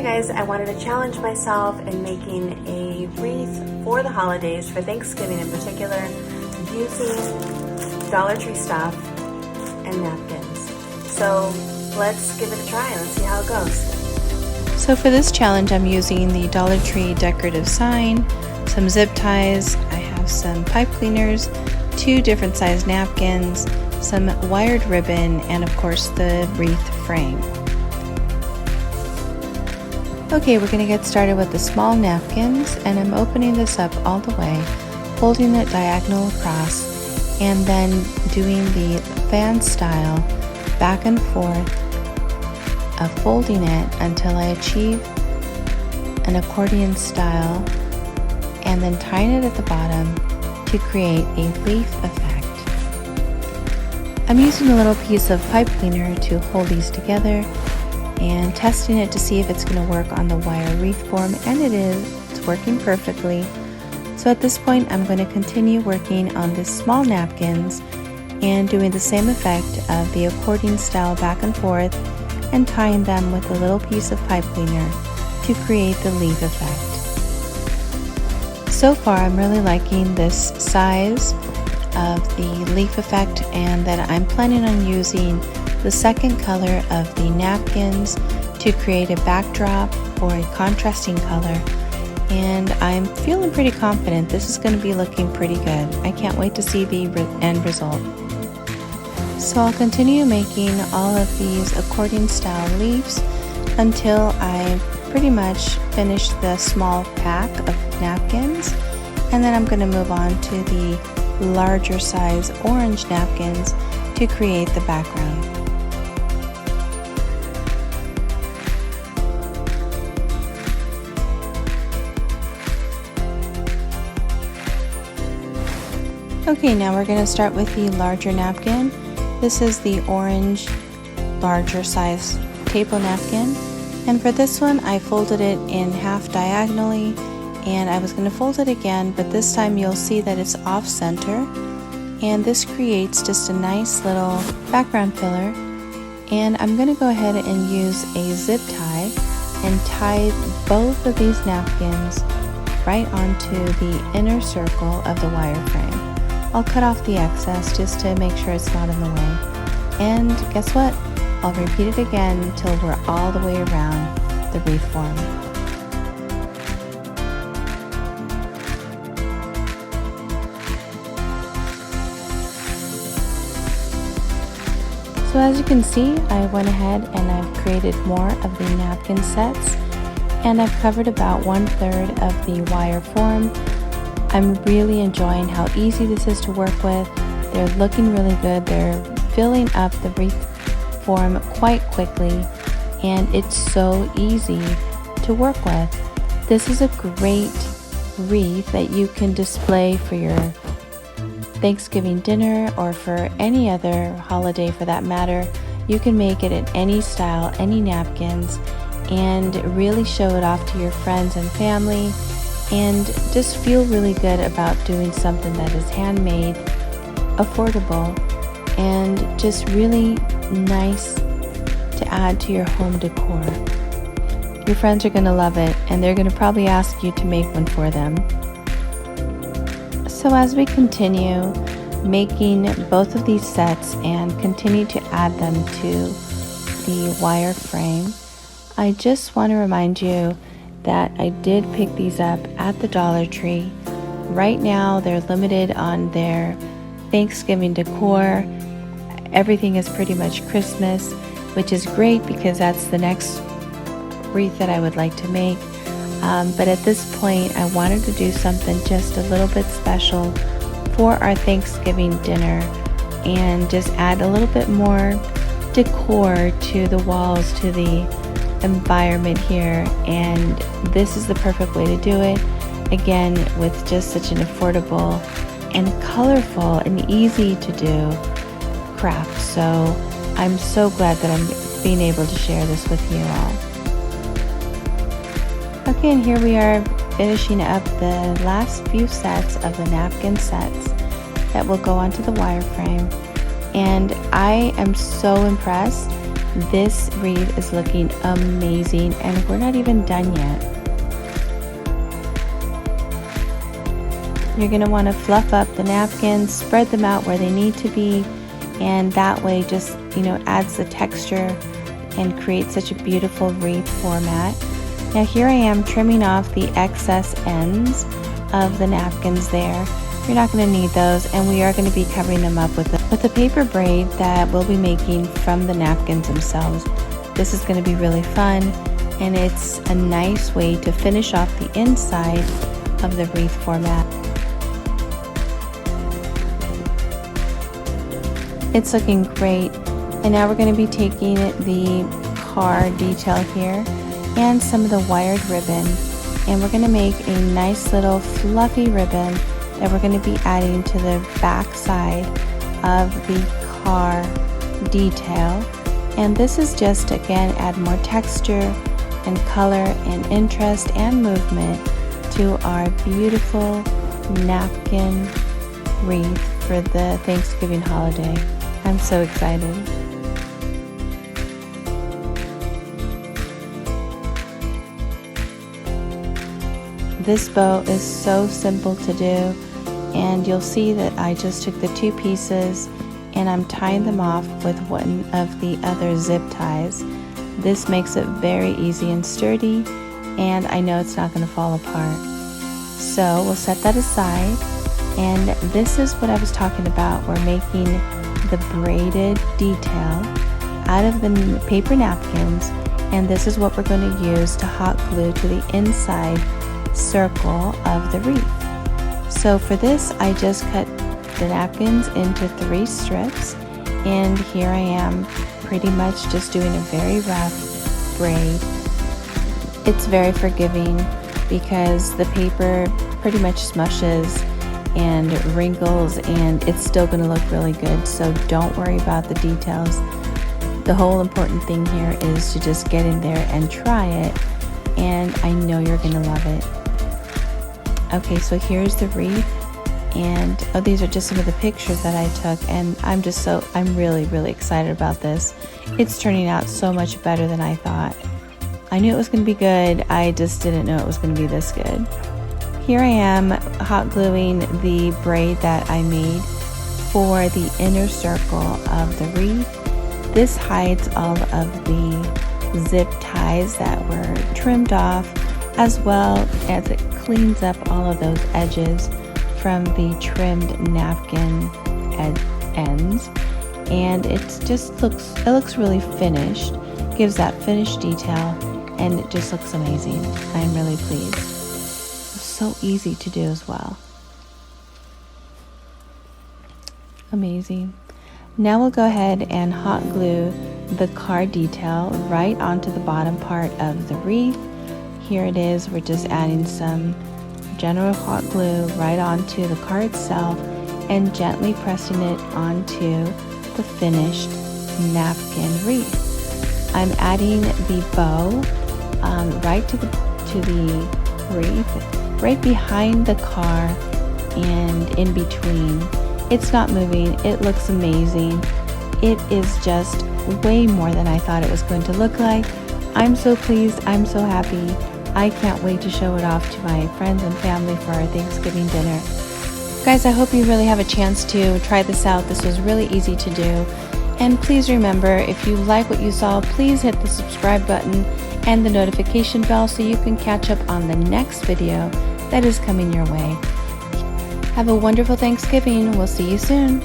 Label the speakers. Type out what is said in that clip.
Speaker 1: guys, I wanted to challenge myself in making a wreath for the holidays, for Thanksgiving in particular, using Dollar Tree stuff and napkins. So let's give it a try and let's see how it goes.
Speaker 2: So for this challenge, I'm using the Dollar Tree decorative sign, some zip ties, I have some pipe cleaners, 2 different size napkins, some wired ribbon, and of course the wreath frame. Okay, we're going to get started with the small napkins, and I'm opening this up all the way, folding it diagonal across, and then doing the fan style back and forth of folding it until I achieve an accordion style, and then tying it at the bottom to create a leaf effect. I'm using a little piece of pipe cleaner to hold these together and testing it to see if it's going to work on the wire wreath form, and it is. It's working perfectly. So at this point I'm going to continue working on the small napkins and doing the same effect of the accordion style back and forth and tying them with a little piece of pipe cleaner to create the leaf effect. So far I'm really liking this size of the leaf effect, and that I'm planning on using the second color of the napkins to create a backdrop or a contrasting color, and I'm feeling pretty confident this is going to be looking pretty good. I can't wait to see the end result. So I'll continue making all of these accordion style leaves until I pretty much finish the small pack of napkins, and then I'm going to move on to the larger size orange napkins to create the background. Okay, now we're going to start with the larger napkin. This is the orange larger size table napkin, and for this one I folded it in half diagonally, and I was going to fold it again, but this time you'll see that it's off center, and this creates just a nice little background filler. And I'm going to go ahead and use a zip tie and tie both of these napkins right onto the inner circle of the wire frame. I'll cut off the excess just to make sure it's not in the way. And guess what? I'll repeat it again until we're all the way around the wreath form. So as you can see, I went ahead and I've created more of the napkin sets, and I've covered about 1/3 of the wire form. I'm really enjoying how easy this is to work with. They're looking really good. They're filling up the wreath form quite quickly, and it's so easy to work with. This is a great wreath that you can display for your Thanksgiving dinner or for any other holiday for that matter. You can make it in any style, any napkins, and really show it off to your friends and family, and just feel really good about doing something that is handmade, affordable, and just really nice to add to your home decor. Your friends are going to love it, and they're going to probably ask you to make one for them. So as we continue making both of these sets and continue to add them to the wire frame, I just want to remind you that I did pick these up at the Dollar Tree. Right now they're limited on their Thanksgiving decor. Everything is pretty much Christmas, which is great because that's the next wreath that I would like to make. But at this point I wanted to do something just a little bit special for our Thanksgiving dinner and just add a little bit more decor to the walls, to the environment here, and this is the perfect way to do it, again with just such an affordable and colorful and easy to do craft. So I'm so glad that I'm being able to share this with you all. Okay, and here we are finishing up the last few sets of the napkin sets that will go onto the wireframe, and I am so impressed This wreath is looking amazing, and we're not even done yet. You're going to want to fluff up the napkins, spread them out where they need to be, and that way just, adds the texture and creates such a beautiful wreath format. Now here I am trimming off the excess ends of the napkins there. You're not going to need those, and we are going to be covering them up with a paper braid that we'll be making from the napkins themselves. This is going to be really fun, and it's a nice way to finish off the inside of the wreath format. It's looking great, and now we're going to be taking the car detail here and some of the wired ribbon, and we're going to make a nice little fluffy ribbon that we're going to be adding to the back side of the car detail. And this is just to again add more texture and color and interest and movement to our beautiful napkin wreath for the Thanksgiving holiday. I'm so excited. This bow is so simple to do, and you'll see that I just took the two pieces and I'm tying them off with one of the other zip ties. This makes it very easy and sturdy, and I know it's not going to fall apart. So we'll set that aside, and this is what I was talking about. We're making the braided detail out of the paper napkins, and this is what we're going to use to hot glue to the inside circle of the wreath. So for this, I just cut the napkins into 3 strips, and here I am pretty much just doing a very rough braid. It's very forgiving because the paper pretty much smushes and wrinkles, and it's still going to look really good, so don't worry about the details. The whole important thing here is to just get in there and try it, and I know you're going to love it. Okay, so here's the wreath, and these are just some of the pictures that I took, and I'm really excited about this. It's turning out so much better than I thought. I knew it was going to be good, I just didn't know it was going to be this good. Here I am hot gluing the braid that I made for the inner circle of the wreath. This hides all of the zip ties that were trimmed off, as well as it cleans up all of those edges from the trimmed napkin ends, and it looks really finished, gives that finished detail, and it just looks amazing. I'm really pleased. So easy to do as well. Amazing. Now we'll go ahead and hot glue the card detail right onto the bottom part of the wreath. Here it is. We're just adding some general hot glue right onto the card itself and gently pressing it onto the finished napkin wreath. I'm adding the bow right to the wreath, right behind the car and in between. It's not moving. It looks amazing. It is just way more than I thought it was going to look like. I'm so pleased. I'm so happy. I can't wait to show it off to my friends and family for our Thanksgiving dinner. Guys, I hope you really have a chance to try this out. This was really easy to do. And please remember, if you like what you saw, please hit the subscribe button and the notification bell so you can catch up on the next video that is coming your way. Have a wonderful Thanksgiving. We'll see you soon.